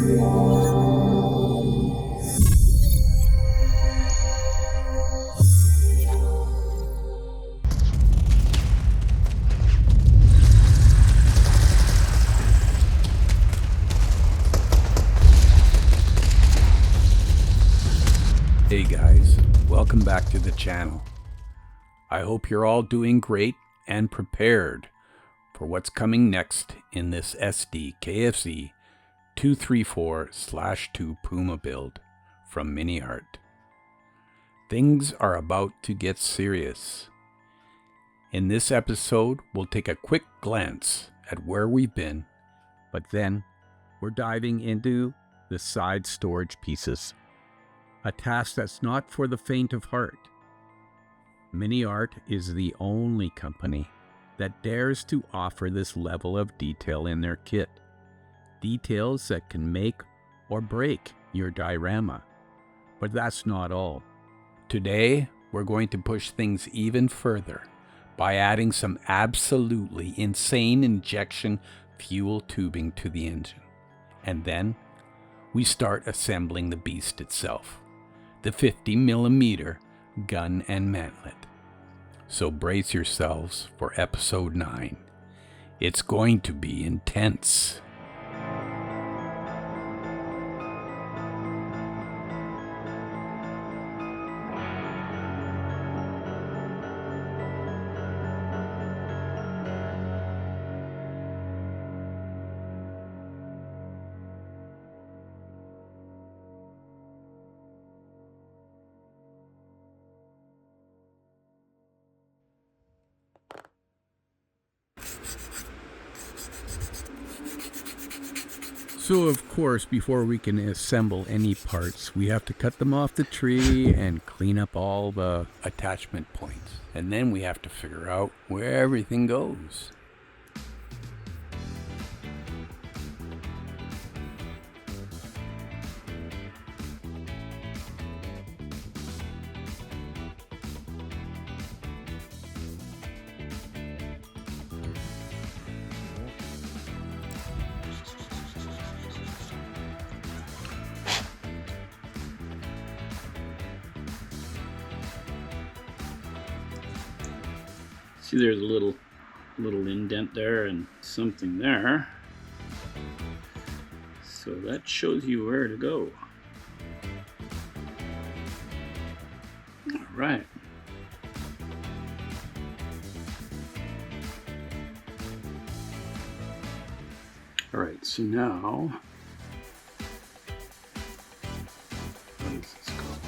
Hey guys, welcome back to the channel. I hope you're all doing great and prepared for what's coming next in this Sdkfz 234/2 Puma build from Miniart. Things are about to get serious. In this episode, we'll take a quick glance at where we've been, but then we're diving into the side storage pieces. A task that's not for the faint of heart. Miniart is the only company that dares to offer this level of detail in their kit. Details that can make or break your diorama. But that's not all. Today, we're going to push things even further by adding some absolutely insane injection fuel tubing to the engine. And then, we start assembling the beast itself. The 50mm gun and mantlet. So brace yourselves for episode 9. It's going to be intense. So of course, before we can assemble any parts, we have to cut them off the tree and clean up all the attachment points. And then we have to figure out where everything goes. See, there's a little indent there and something there. So that shows you where to go. All right. All right, so now, what is this called?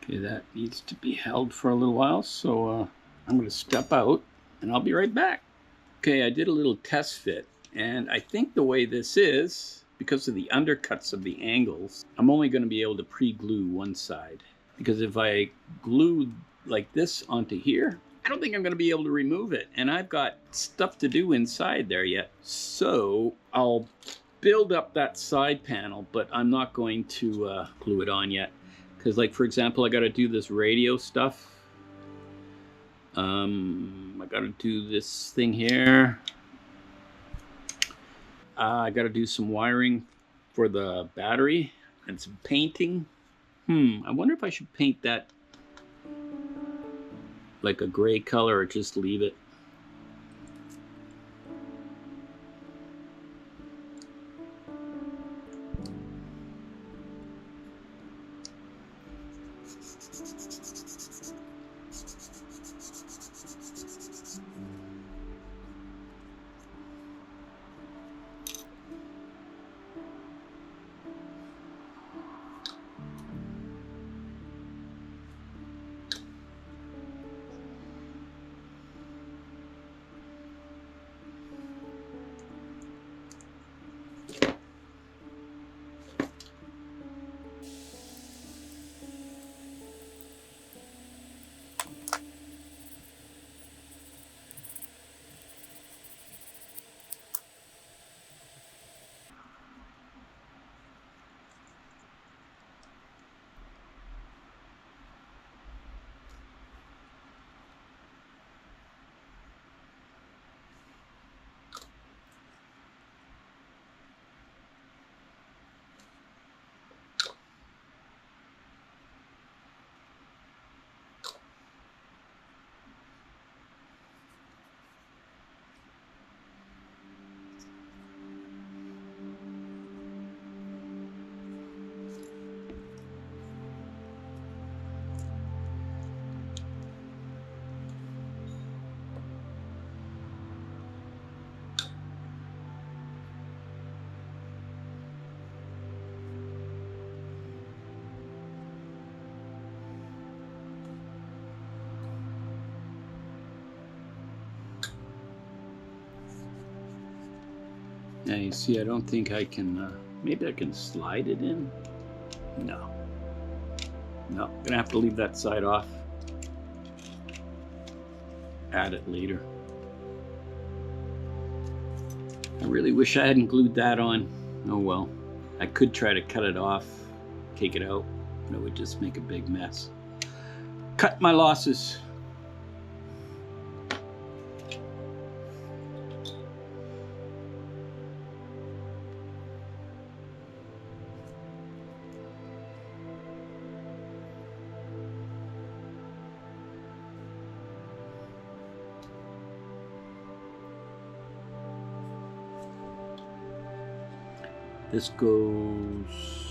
Okay, that needs to be held for a little while, so I'm going to step out and I'll be right back. Okay, I did a little test fit, and I think the way this is, because of the undercuts of the angles, I'm only going to be able to pre-glue one side. Because if I glue like this onto here, I don't think I'm going to be able to remove it, and I've got stuff to do inside there yet. So I'll build up that side panel, but I'm not going to glue it on yet. Because, like, for example, I got to do this radio stuff. I got to do this thing here. I got to do some wiring for the battery and some painting. I wonder if I should paint that like a gray color or just leave it. Now you see, I don't think I can, maybe I can slide it in. No, gonna have to leave that side off. Add it later. I really wish I hadn't glued that on. Oh well. I could try to cut it off, take it out, but it would just make a big mess. Cut my losses. This goes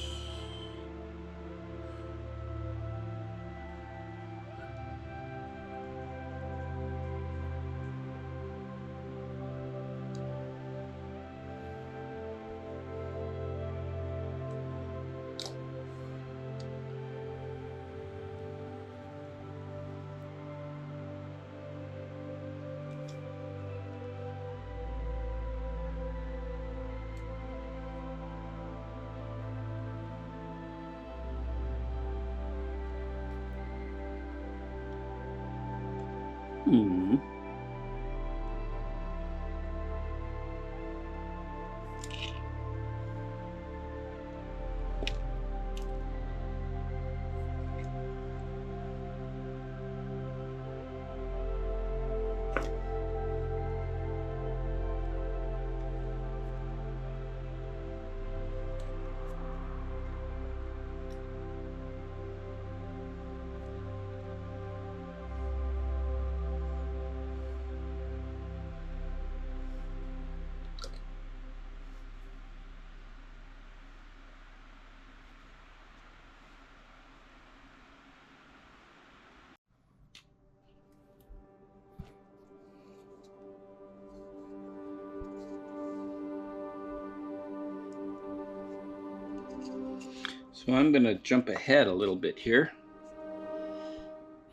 So I'm going to jump ahead a little bit here.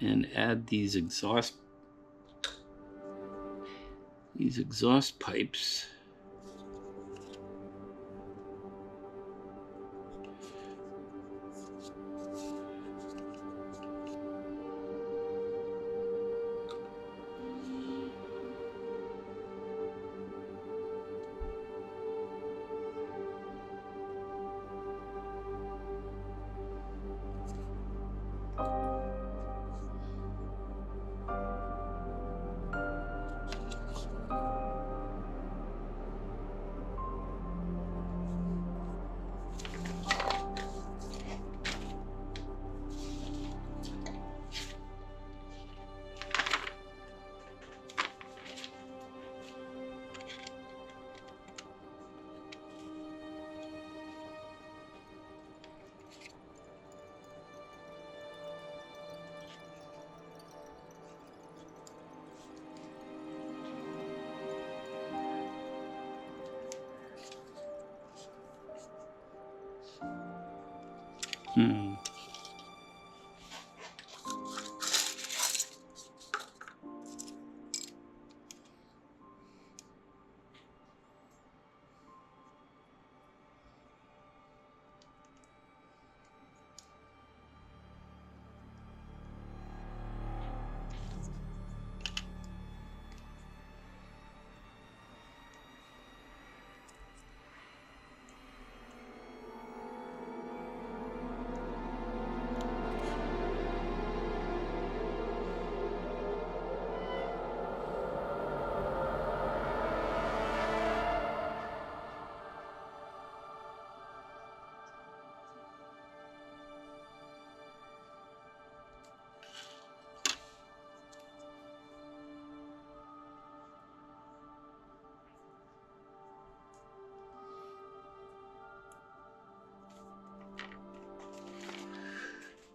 and add these exhaust pipes.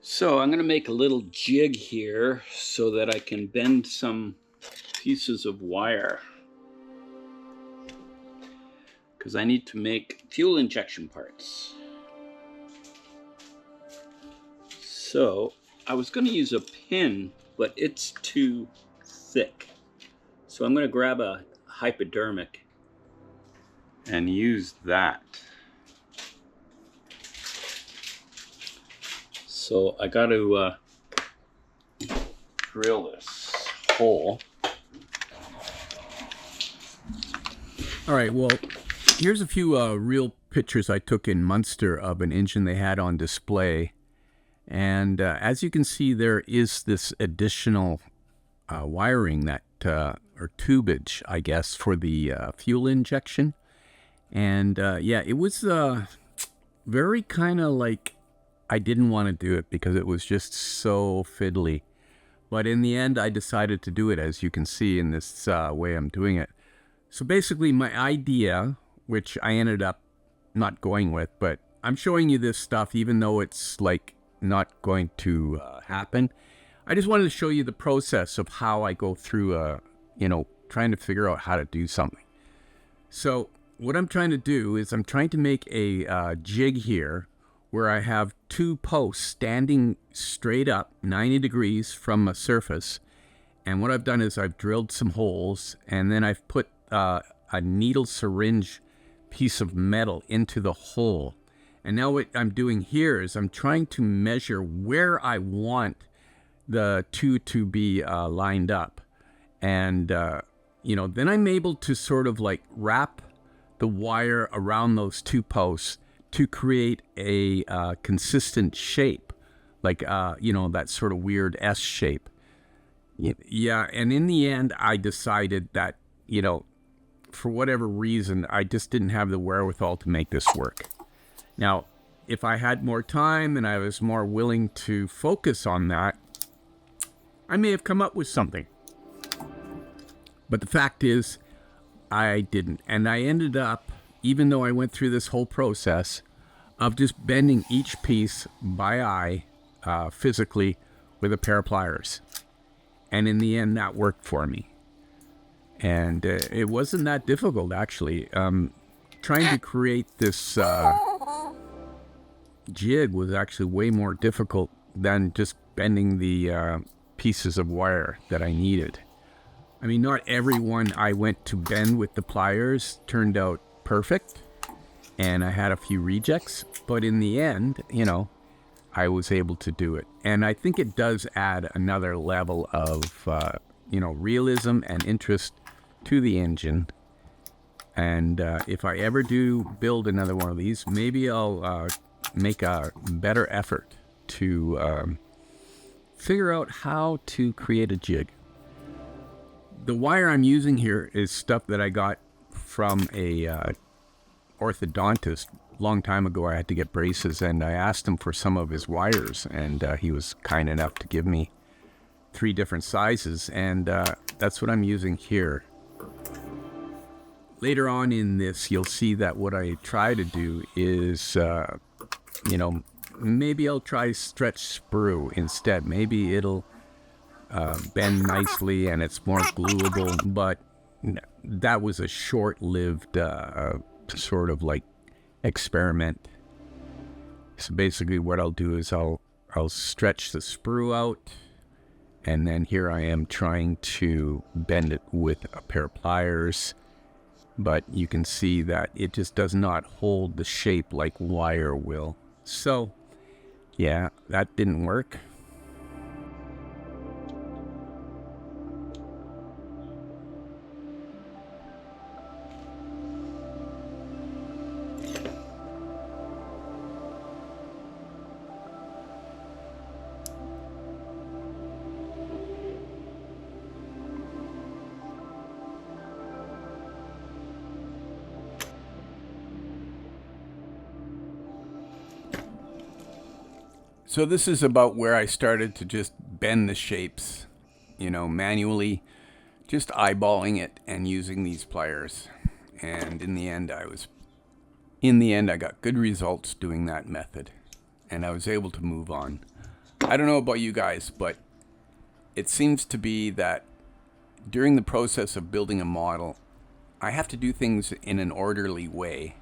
So I'm going to make a little jig here so that I can bend some pieces of wire, because I need to make fuel injection parts. So I was going to use a pin, but it's too thick. So I'm going to grab a hypodermic and use that. So I got to drill this hole. All right, well, here's a few real pictures I took in Munster of an engine they had on display. And as you can see, there is this additional wiring that, or tubage, I guess, for the fuel injection. And yeah, it was very kind of like, I didn't want to do it because it was just so fiddly. But in the end, I decided to do it, as you can see in this way I'm doing it. So basically my idea, which I ended up not going with, but I'm showing you this stuff even though it's like not going to happen. I just wanted to show you the process of how I go through, trying to figure out how to do something. So what I'm trying to do is I'm trying to make a jig here where I have two posts standing straight up 90 degrees from a surface. And what I've done is I've drilled some holes, and then I've put a needle syringe piece of metal into the hole. And now what I'm doing here is I'm trying to measure where I want the two to be lined up. And, then I'm able to sort of like wrap the wire around those two posts to create a consistent shape, like, that sort of weird S shape. Yeah, and in the end, I decided that, for whatever reason, I just didn't have the wherewithal to make this work. Now, if I had more time and I was more willing to focus on that, I may have come up with something. But the fact is, I didn't. And I ended up, even though I went through this whole process of just bending each piece by eye, physically, with a pair of pliers. And in the end, that worked for me. And it wasn't that difficult, actually. Trying to create this jig was actually way more difficult than just bending the pieces of wire that I needed. I mean, not every one I went to bend with the pliers turned out perfect, and I had a few rejects, but in the end, you know, I was able to do it. And I think it does add another level of, you know, realism and interest to the engine. And if I ever do build another one of these, maybe I'll make a better effort to figure out how to create a jig. The wire I'm using here is stuff that I got from a orthodontist. Long time ago. I had to get braces, and I asked him for some of his wires, and he was kind enough to give me 3 different sizes, and that's what I'm using here. Later on in this, you'll see that what I try to do is, you know, maybe I'll try stretch sprue instead. Maybe it'll bend nicely and it's more gluable, but that was a short-lived sort of like experiment. So basically what I'll do is I'll stretch the sprue out, and then here I am trying to bend it with a pair of pliers, but you can see that it just does not hold the shape like wire will. So yeah, that didn't work. So this is about where I started to just bend the shapes, you know, manually, just eyeballing it and using these pliers. And in the end, I got good results doing that method, and I was able to move on. I don't know about you guys, but it seems to be that during the process of building a model, I have to do things in an orderly way.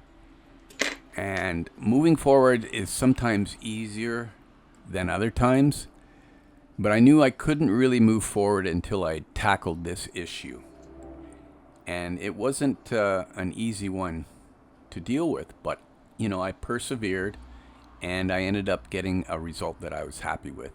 And moving forward is sometimes easier than other times, but I knew I couldn't really move forward until I tackled this issue. And it wasn't an easy one to deal with, but you know, I persevered, and I ended up getting a result that I was happy with.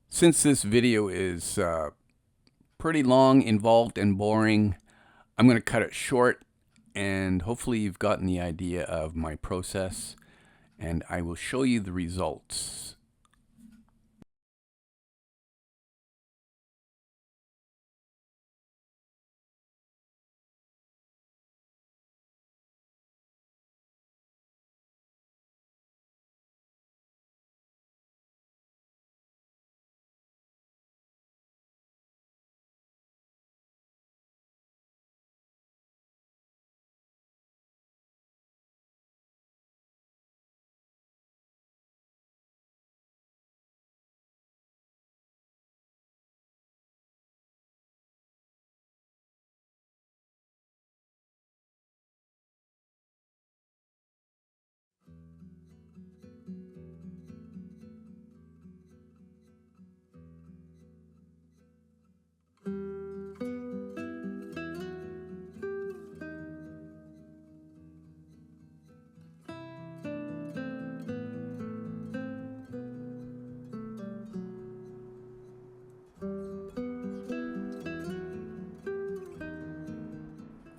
Since this video is pretty long, involved, and boring, I'm going to cut it short, and hopefully you've gotten the idea of my process, and I will show you the results.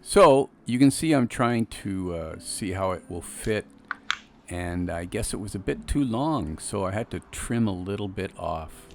So you can see I'm trying to see how it will fit, and I guess it was a bit too long, so I had to trim a little bit off.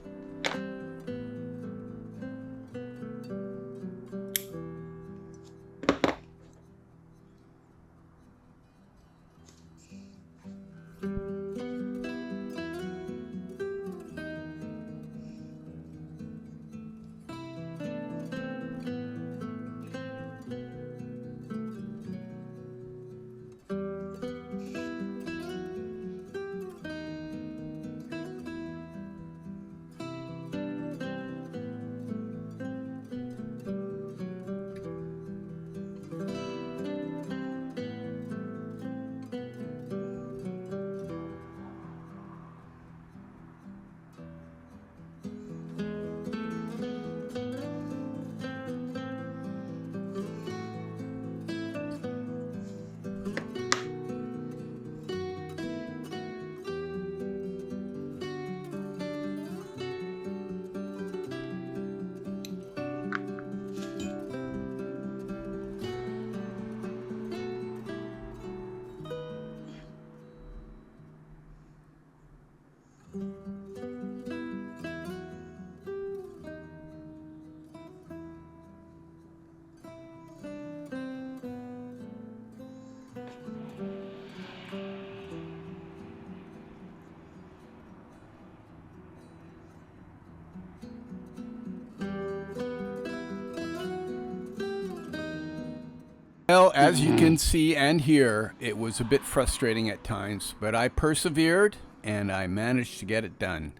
Well, as you can see and hear, it was a bit frustrating at times, but I persevered and I managed to get it done.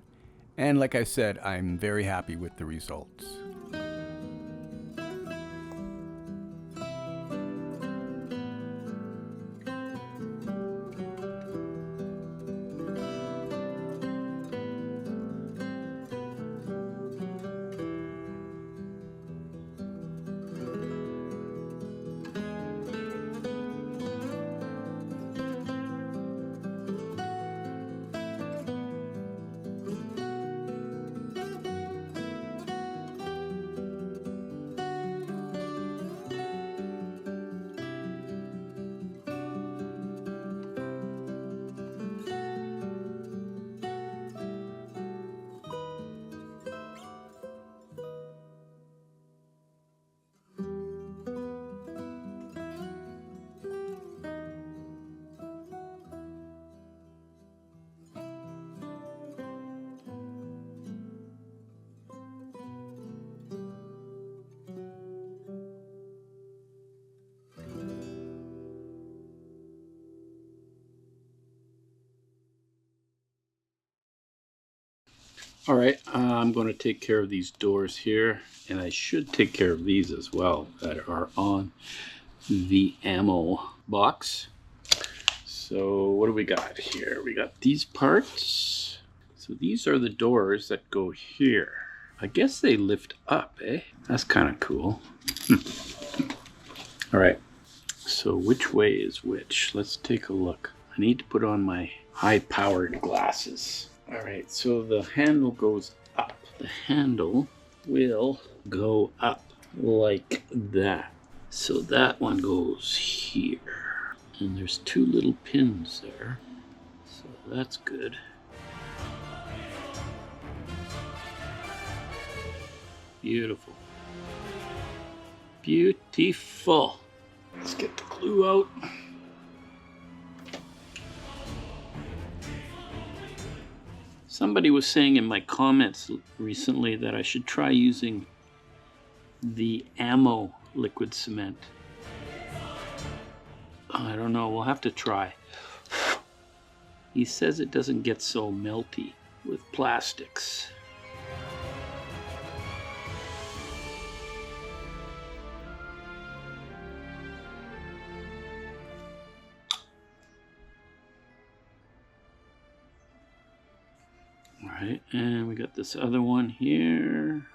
And like I said, I'm very happy with the results. All right, I'm going to take care of these doors here, and I should take care of these as well that are on the ammo box. So what do we got here? We got these parts. So these are the doors that go here. I guess they lift up, eh? That's kind of cool. All right, so which way is which? Let's take a look. I need to put on my high-powered glasses. All right, so the handle goes up. The handle will go up like that. So that one goes here. And there's two little pins there. So that's good. Beautiful. Beautiful. Let's get the glue out. Somebody was saying in my comments recently that I should try using the ammo liquid cement. I don't know, we'll have to try. He says it doesn't get so melty with plastics. All right, and we got this other one here.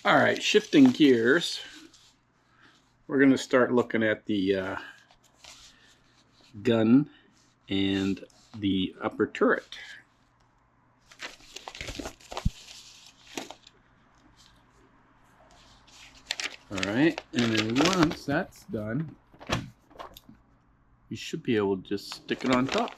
All right, shifting gears. We're going to start looking at the gun and the upper turret. All right, and then once that's done, you should be able to just stick it on top.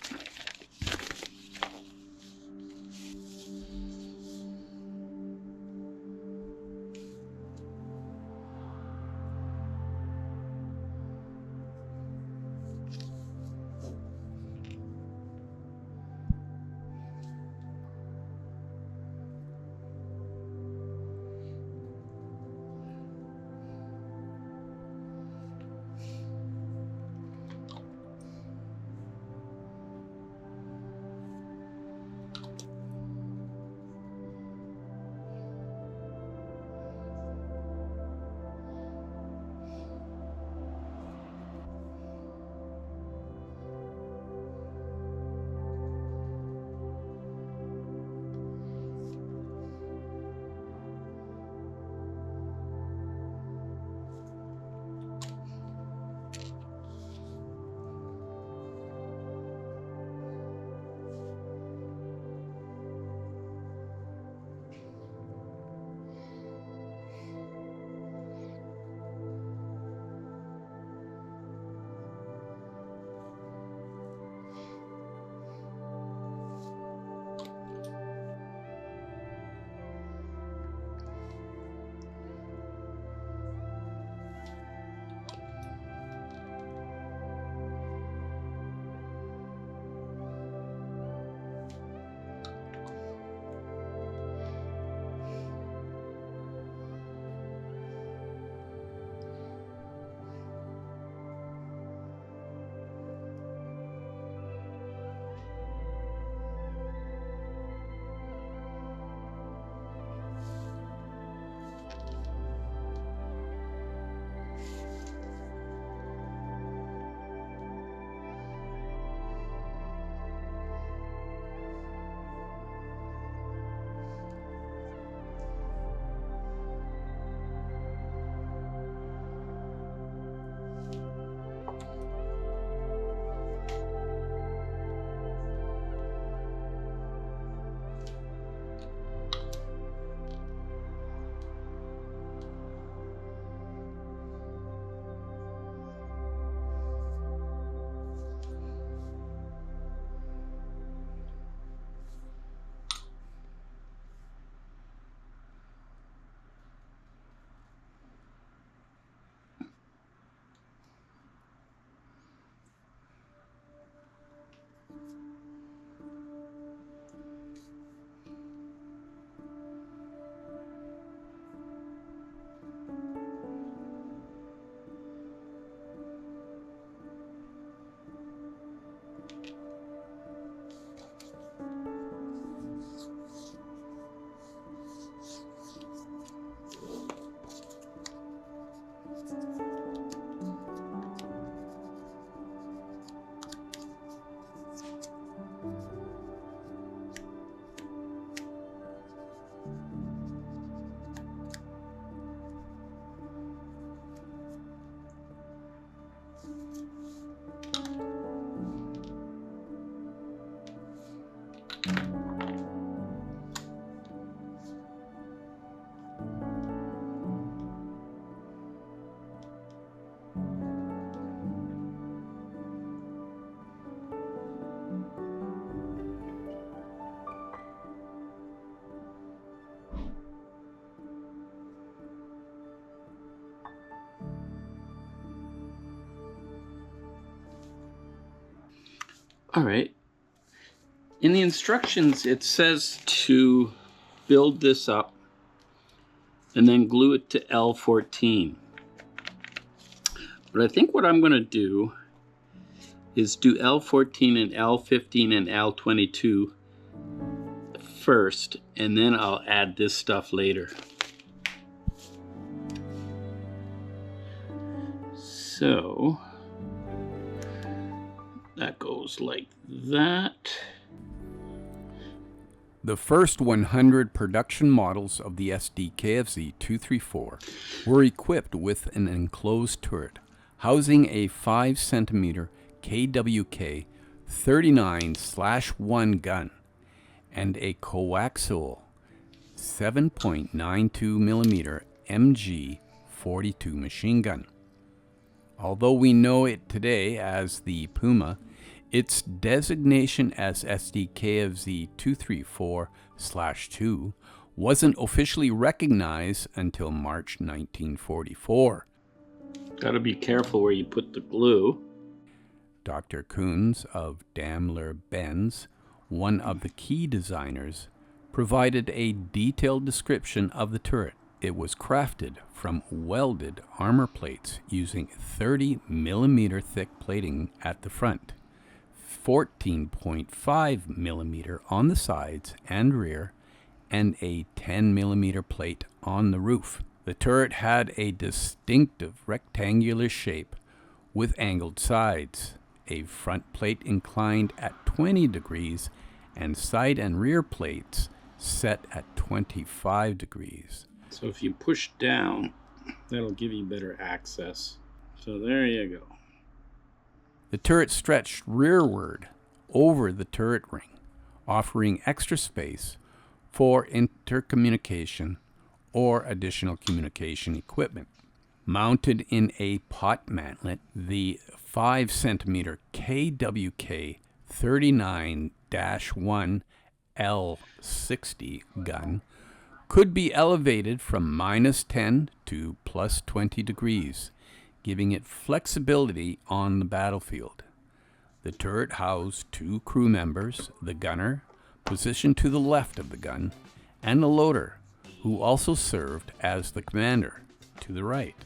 All right. In the instructions, it says to build this up and then glue it to L14. But I think what I'm going to do is do L14 and L15 and L22 first, and then I'll add this stuff later. So that goes like that. The first 100 production models of the Sdkfz 234 were equipped with an enclosed turret housing a 5 cm KWK 39/1 gun and a coaxial 7.92 mm MG 42 machine gun. Although we know it today as the Puma, its designation as Sdkfz 234/2 wasn't officially recognized until March 1944. Gotta be careful where you put the glue. Dr. Kunz of Daimler-Benz, one of the key designers, provided a detailed description of the turret. It was crafted from welded armor plates using 30 mm thick plating at the front, 14.5 mm on the sides and rear, and a 10 mm plate on the roof. The turret had a distinctive rectangular shape with angled sides, a front plate inclined at 20 degrees, and side and rear plates set at 25 degrees. So if you push down, that'll give you better access. So there you go. The turret stretched rearward over the turret ring, offering extra space for intercommunication or additional communication equipment. Mounted in a pot mantlet, the 5 cm KWK 39/1 L60 gun could be elevated from -10 to +20 degrees, giving it flexibility on the battlefield. The turret housed 2 crew members, the gunner, positioned to the left of the gun, and the loader, who also served as the commander, to the right.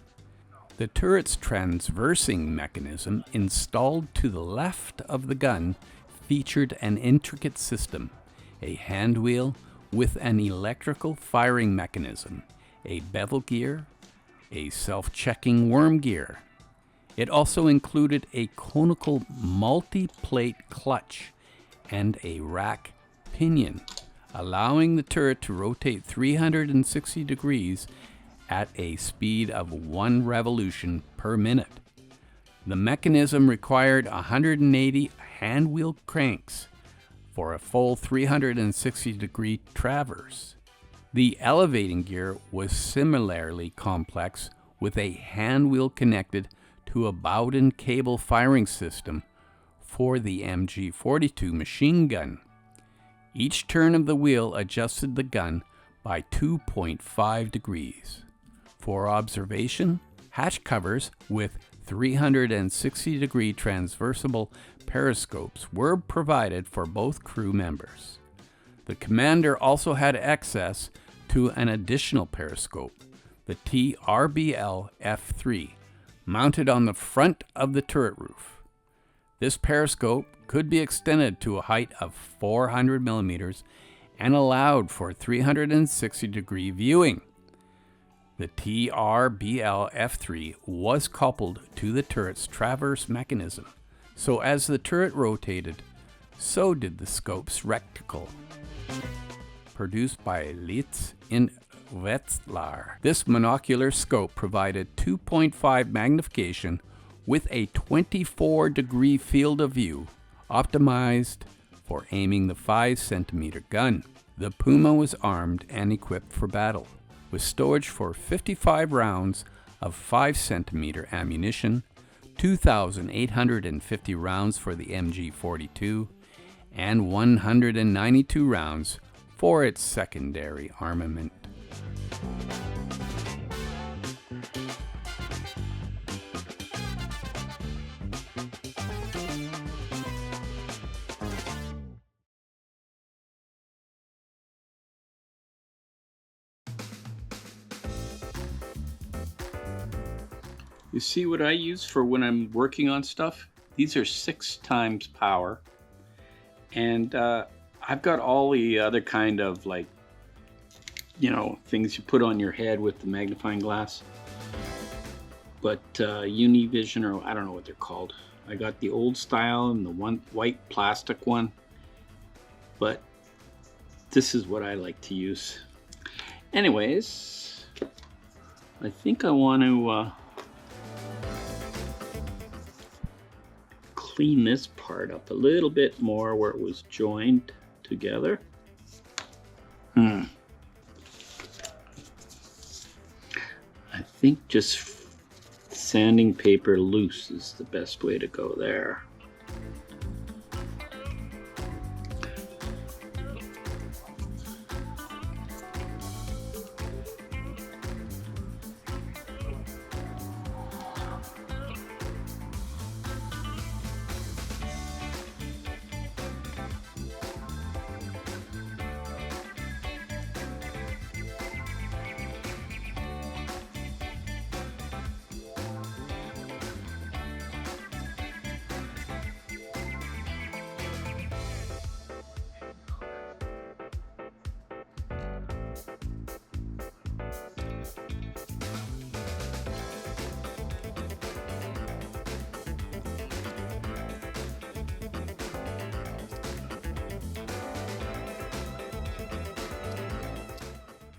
The turret's transversing mechanism installed to the left of the gun featured an intricate system, a hand wheel with an electrical firing mechanism, a bevel gear, a self-checking worm gear. It also included a conical multi-plate clutch and a rack pinion, allowing the turret to rotate 360 degrees at a speed of 1 revolution per minute. The mechanism required 180 hand wheel cranks for a full 360-degree traverse. The elevating gear was similarly complex, with a hand wheel connected to a Bowden cable firing system for the MG 42 machine gun. Each turn of the wheel adjusted the gun by 2.5 degrees. For observation, hatch covers with 360-degree transversible periscopes were provided for both crew members. The commander also had access to an additional periscope, the TRBL F3, mounted on the front of the turret roof. This periscope could be extended to a height of 400 millimeters and allowed for 360-degree viewing. The TRBL F3 was coupled to the turret's traverse mechanism, so as the turret rotated, so did the scope's reticle. Produced by Litz in Wetzlar, this monocular scope provided 2.5 magnification with a 24-degree field of view, optimized for aiming the 5 cm gun. The Puma was armed and equipped for battle, with stowage for 55 rounds of 5 cm ammunition, 2,850 rounds for the MG 42, and 192 rounds for its secondary armament. You see what I use for when I'm working on stuff? These are 6 times power. And I've got all the other kind of, like, things you put on your head with the magnifying glass. But Univision, or I don't know what they're called. I got the old style and the one white plastic one. But this is what I like to use. Anyways, I think I want to clean this part up a little bit more where it was joined together. I think just sanding paper loose is the best way to go there.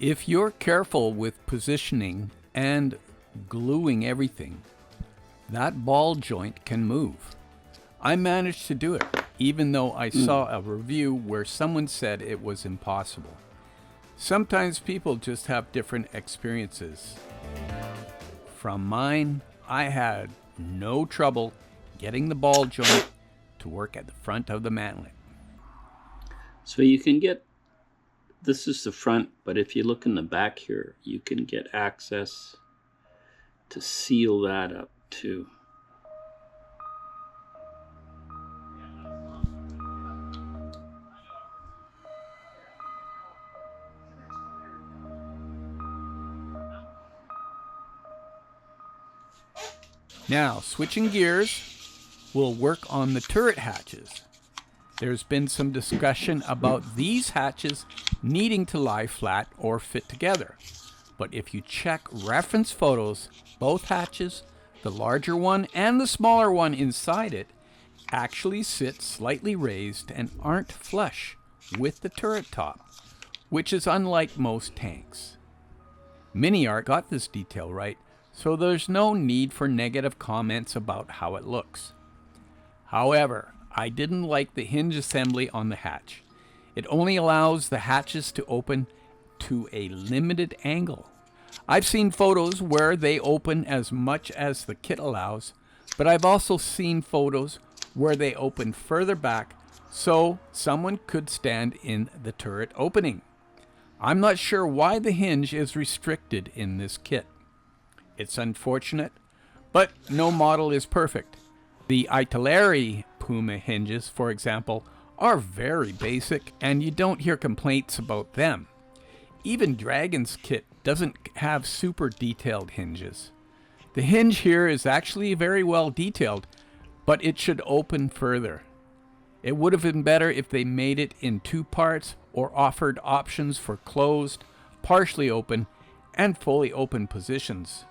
If you're careful with positioning and gluing everything, that ball joint can move. I managed to do it, even though I saw a review where someone said it was impossible. Sometimes people just have different experiences. From mine, I had no trouble getting the ball joint to work at the front of the mantlet. So you can get, this is the front, but if you look in the back here, you can get access to seal that up too. Now, switching gears, we'll work on the turret hatches. There's been some discussion about these hatches needing to lie flat or fit together. But if you check reference photos, both hatches, the larger one and the smaller one inside it, actually sit slightly raised and aren't flush with the turret top, which is unlike most tanks. Miniart got this detail right, so there's no need for negative comments about how it looks. However, I didn't like the hinge assembly on the hatch. It only allows the hatches to open to a limited angle. I've seen photos where they open as much as the kit allows, but I've also seen photos where they open further back so someone could stand in the turret opening. I'm not sure why the hinge is restricted in this kit. It's unfortunate, but no model is perfect. The Italeri Puma hinges, for example, are very basic and you don't hear complaints about them. Even Dragon's kit doesn't have super detailed hinges. The hinge here is actually very well detailed, but it should open further. It would have been better if they made it in two parts or offered options for closed, partially open, and fully open positions.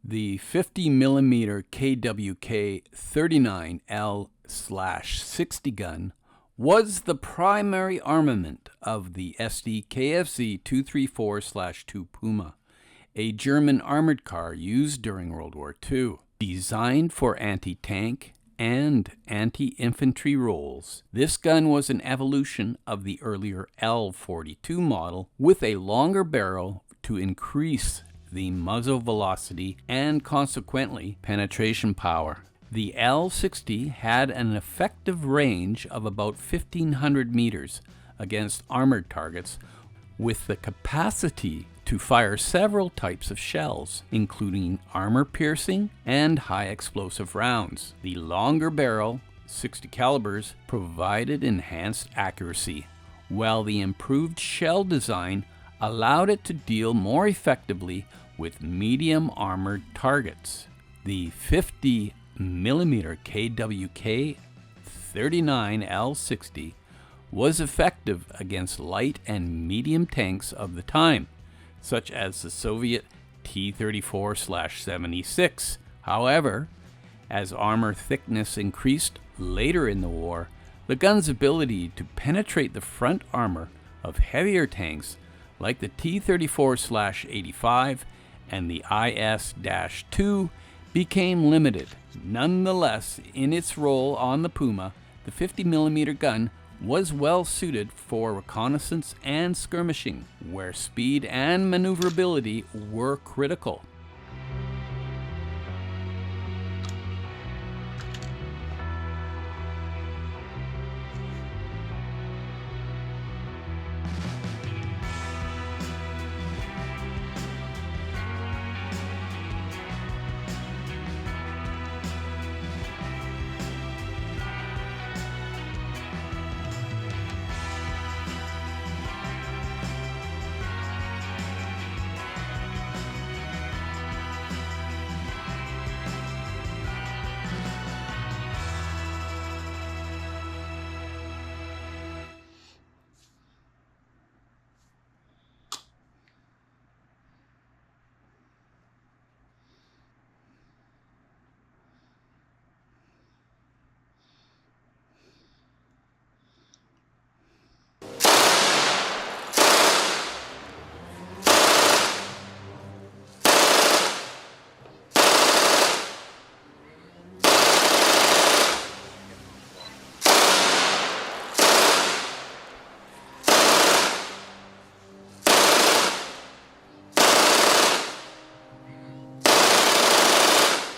The 50mm KWK 39L/60 gun was the primary armament of the Sdkfz 234/2 Puma, a German armored car used during World War II. Designed for anti-tank and anti-infantry roles, this gun was an evolution of the earlier L42 model with a longer barrel to increase the muzzle velocity and consequently penetration power. The L60 had an effective range of about 1,500 meters against armored targets, with the capacity to fire several types of shells, including armor-piercing and high-explosive rounds. The longer barrel, 60 calibers, provided enhanced accuracy, while the improved shell design allowed it to deal more effectively with medium armored targets. The 50mm KWK 39L60 was effective against light and medium tanks of the time, such as the Soviet T-34/76. However, as armor thickness increased later in the war, the gun's ability to penetrate the front armor of heavier tanks like the T-34/85 and the IS-2 became limited. Nonetheless, in its role on the Puma, the 50mm gun was well suited for reconnaissance and skirmishing, where speed and maneuverability were critical.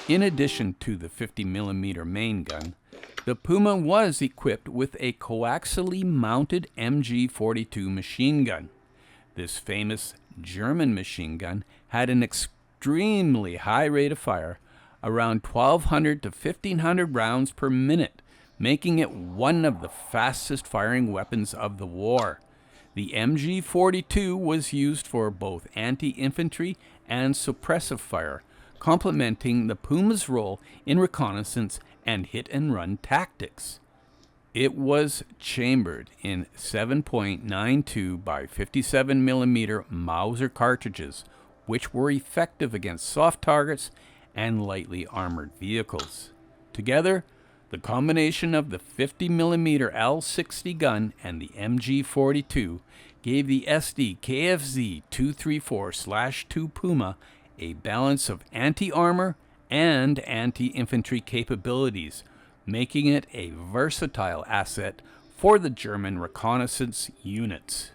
In addition to the 50mm main gun, the Puma was equipped with a coaxially mounted MG42 machine gun. This famous German machine gun had an extremely high rate of fire, around 1,200 to 1,500 rounds per minute, making it one of the fastest firing weapons of the war. The MG42 was used for both anti-infantry and suppressive fire, complementing the Puma's role in reconnaissance and hit-and-run tactics. It was chambered in 7.92 by 57mm Mauser cartridges, which were effective against soft targets and lightly armored vehicles. Together, the combination of the 50mm L60 gun and the MG42 gave the Sdkfz 234/2 Puma a balance of anti-armor and anti-infantry capabilities, making it a versatile asset for the German reconnaissance units.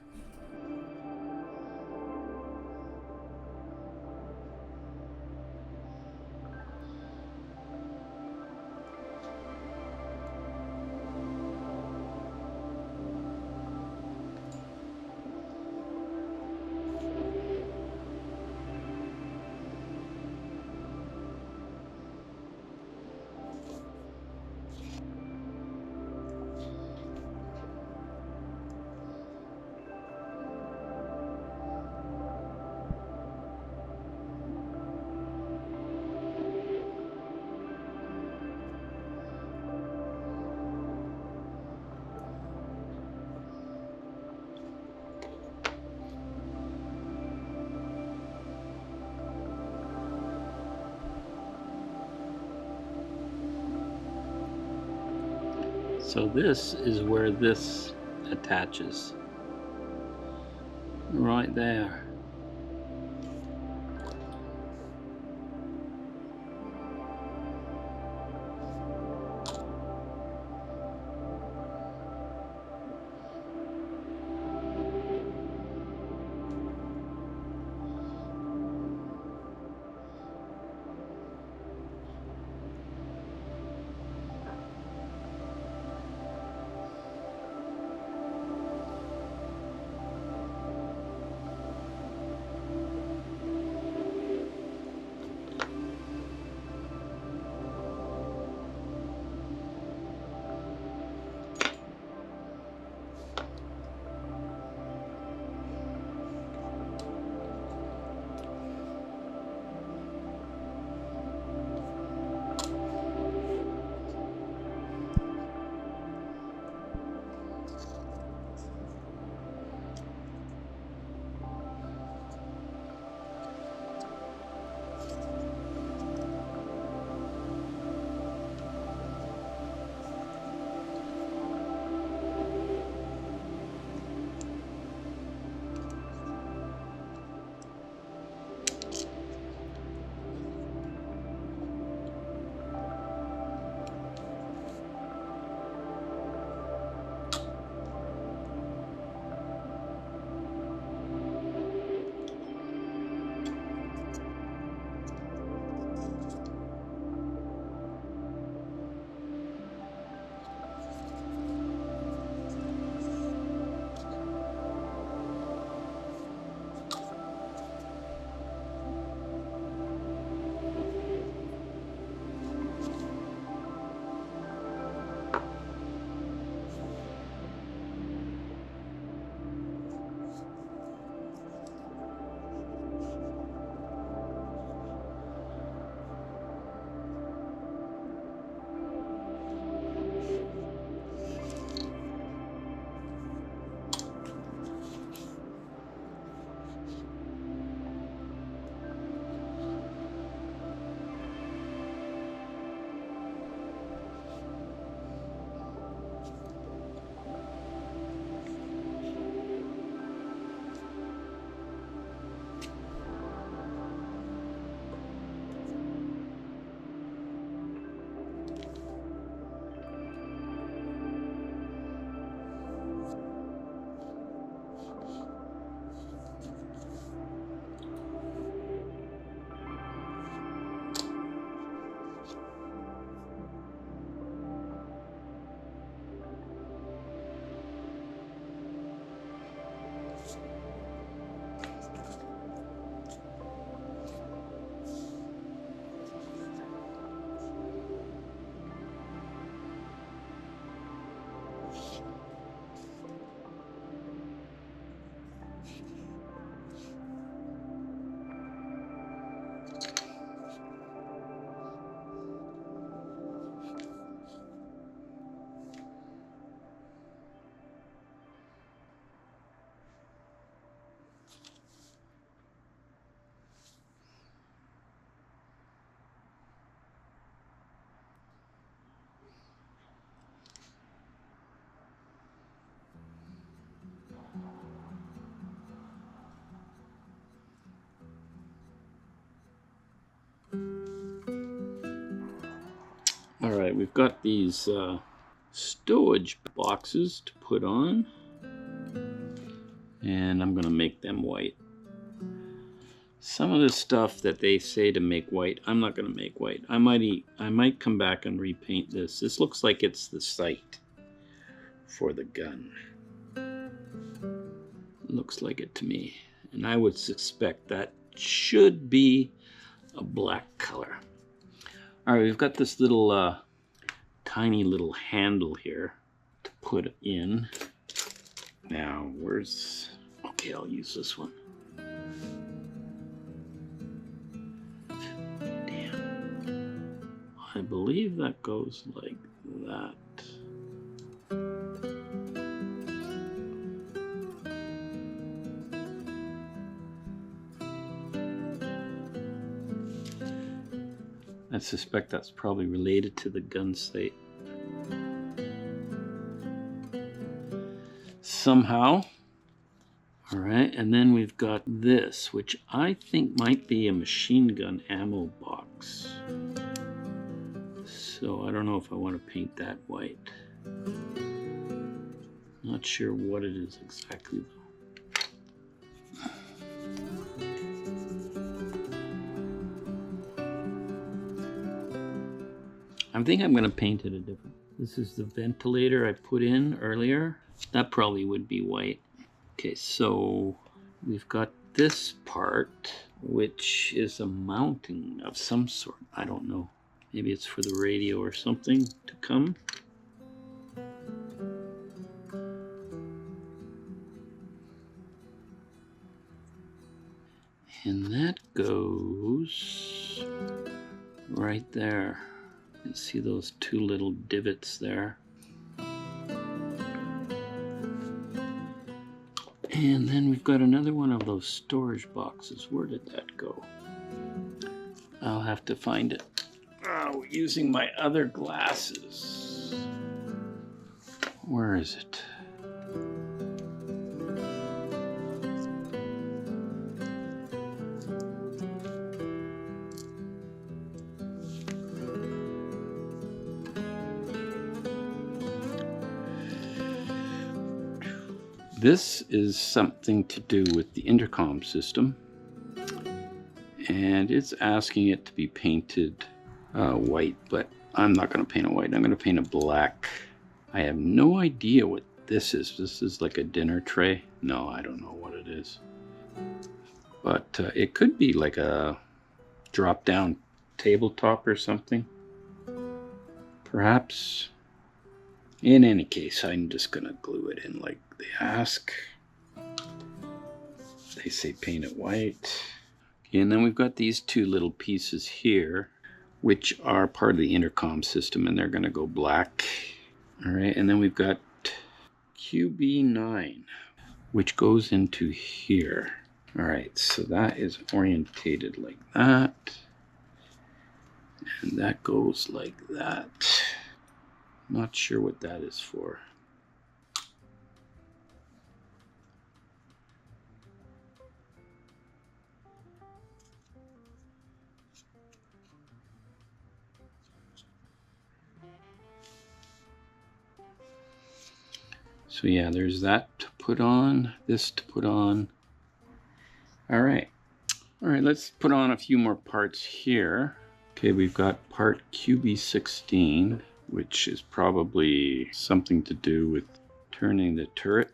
So this is where this attaches. Right there. All right, we've got these stowage boxes to put on, and I'm going to make them white. Some of the stuff that they say to make white, I'm not going to make white. I might come back and repaint this. This looks like it's the sight for the gun. Looks like it to me, and I would suspect that should be a black color. All right, we've got this little tiny little handle here to put in. Now, where's... Okay, I'll use this one. Damn. I believe that goes like that. I suspect that's probably related to the gun sight. somehow. All right, and then we've got this, which I think might be a machine gun ammo box. So I don't know if I want to paint that white. Not sure what it is exactly though. I think I'm going to paint it a different. This is the ventilator I put in earlier. That probably would be white. Okay, so we've got this part, which is a mounting of some sort. I don't know. Maybe it's for the radio or something to come. And that goes right there. You can see those two little divots there. And then we've got another one of those storage boxes. Where did that go? I'll have to find it. Oh, using my other glasses. Where is it? This is something to do with the intercom system, and it's asking it to be painted white, but I'm not going to paint it white. I'm going to paint it black. I have no idea what this is. This is like a dinner tray. No, I don't know what it is, but it could be like a drop-down tabletop or something, perhaps. In any case, I'm just going to glue it in like they ask. They say paint it white. Okay, and then we've got these two little pieces here, which are part of the intercom system, and they're going to go black. All right, and then we've got QB9, which goes into here. All right, so that is orientated like that. And that goes like that. Not sure what that is for. So yeah, there's that to put on, this to put on. All right, let's put on a few more parts here. Okay, we've got part QB16, which is probably something to do with turning the turret.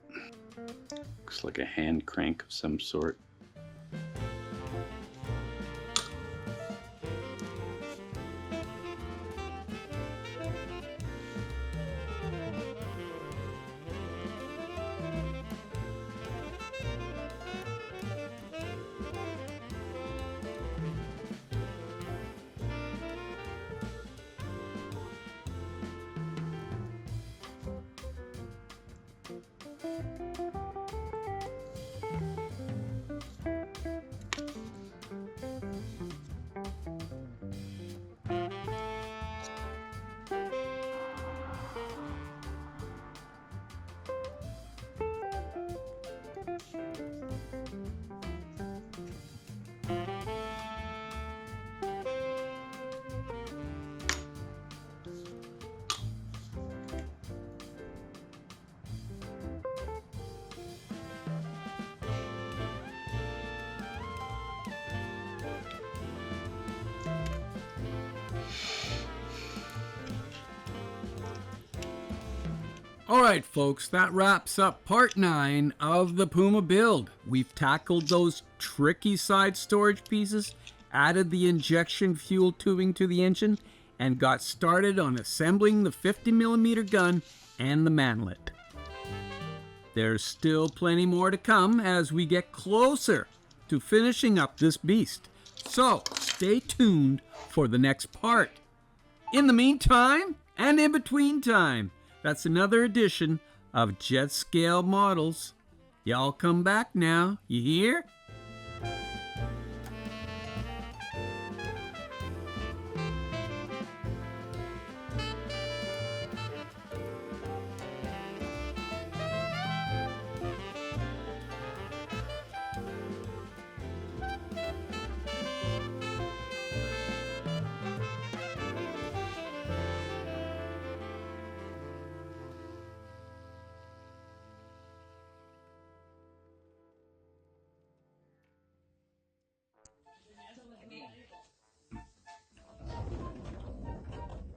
Looks like a hand crank of some sort. Alright folks, that wraps up part 9 of the Puma build. We've tackled those tricky side storage pieces, added the injection fuel tubing to the engine, and got started on assembling the 50mm gun and the manlet. There's still plenty more to come as we get closer to finishing up this beast, so stay tuned for the next part. In the meantime, and in between time, that's another edition of Jet Scale Models. Y'all come back now, you hear?